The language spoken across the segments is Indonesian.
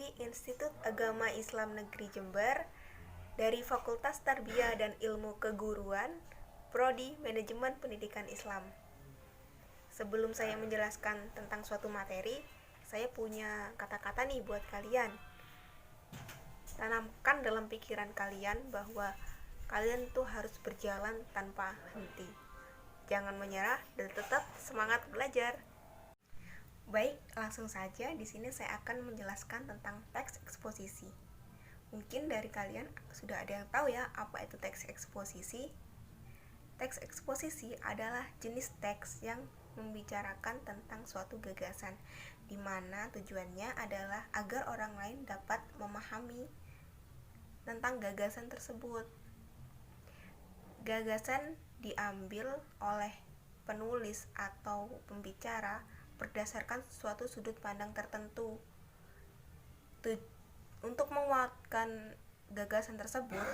dari Institut Agama Islam Negeri Jember, dari Fakultas Tarbiyah dan Ilmu Keguruan, Prodi Manajemen Pendidikan Islam. Sebelum saya menjelaskan tentang suatu materi, saya punya kata-kata nih buat kalian. Tanamkan dalam pikiran kalian bahwa kalian tuh harus berjalan tanpa henti. Jangan menyerah dan tetap semangat belajar. Baik, langsung saja di sini saya akan menjelaskan tentang teks eksposisi. Mungkin dari kalian sudah ada yang tahu ya apa itu teks eksposisi. Teks eksposisi adalah jenis teks yang membicarakan tentang suatu gagasan, di mana tujuannya adalah agar orang lain dapat memahami tentang gagasan tersebut. Gagasan diambil oleh penulis atau pembicara berdasarkan suatu sudut pandang tertentu. Untuk menguatkan gagasan tersebut,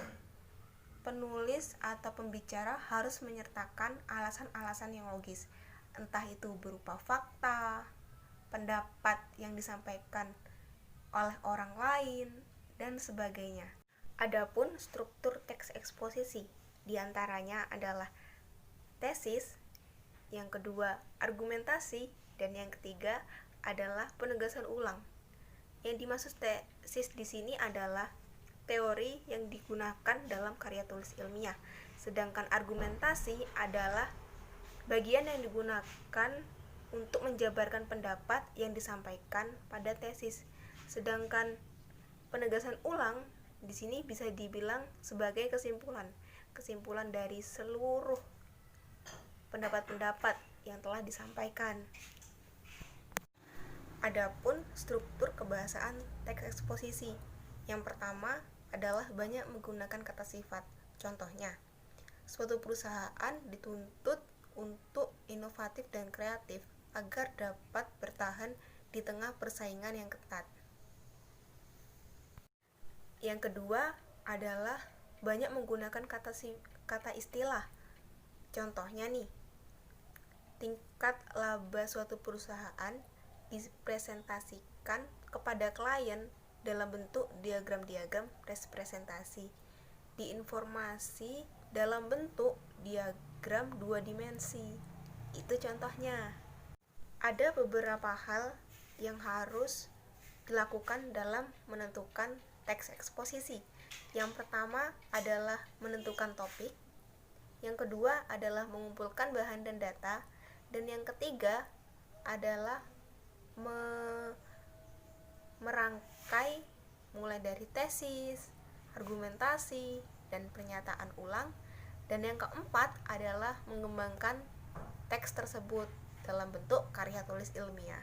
penulis atau pembicara harus menyertakan alasan-alasan yang logis, entah itu berupa fakta, pendapat yang disampaikan oleh orang lain, dan sebagainya. Adapun struktur teks eksposisi diantaranya adalah tesis, yang kedua argumentasi, dan yang ketiga adalah penegasan ulang. Yang dimaksud tesis di sini adalah teori yang digunakan dalam karya tulis ilmiah, sedangkan argumentasi adalah bagian yang digunakan untuk menjabarkan pendapat yang disampaikan pada tesis. Sedangkan penegasan ulang di sini bisa dibilang sebagai kesimpulan dari seluruh pendapat-pendapat yang telah disampaikan. Adapun struktur kebahasaan teks eksposisi, yang pertama adalah banyak menggunakan kata sifat. Contohnya, suatu perusahaan dituntut untuk inovatif dan kreatif agar dapat bertahan di tengah persaingan yang ketat. Yang kedua adalah banyak menggunakan kata istilah. Contohnya nih, tingkat laba suatu perusahaan dipresentasikan kepada klien dalam bentuk diagram-diagram representasi, diinformasi dalam bentuk diagram 2 dimensi. Itu contohnya. Ada beberapa hal yang harus dilakukan dalam menentukan teks eksposisi. Yang pertama adalah menentukan topik, yang kedua adalah mengumpulkan bahan dan data, dan yang ketiga adalah merangkai mulai dari tesis, argumentasi, dan pernyataan ulang, dan yang keempat adalah mengembangkan teks tersebut dalam bentuk karya tulis ilmiah.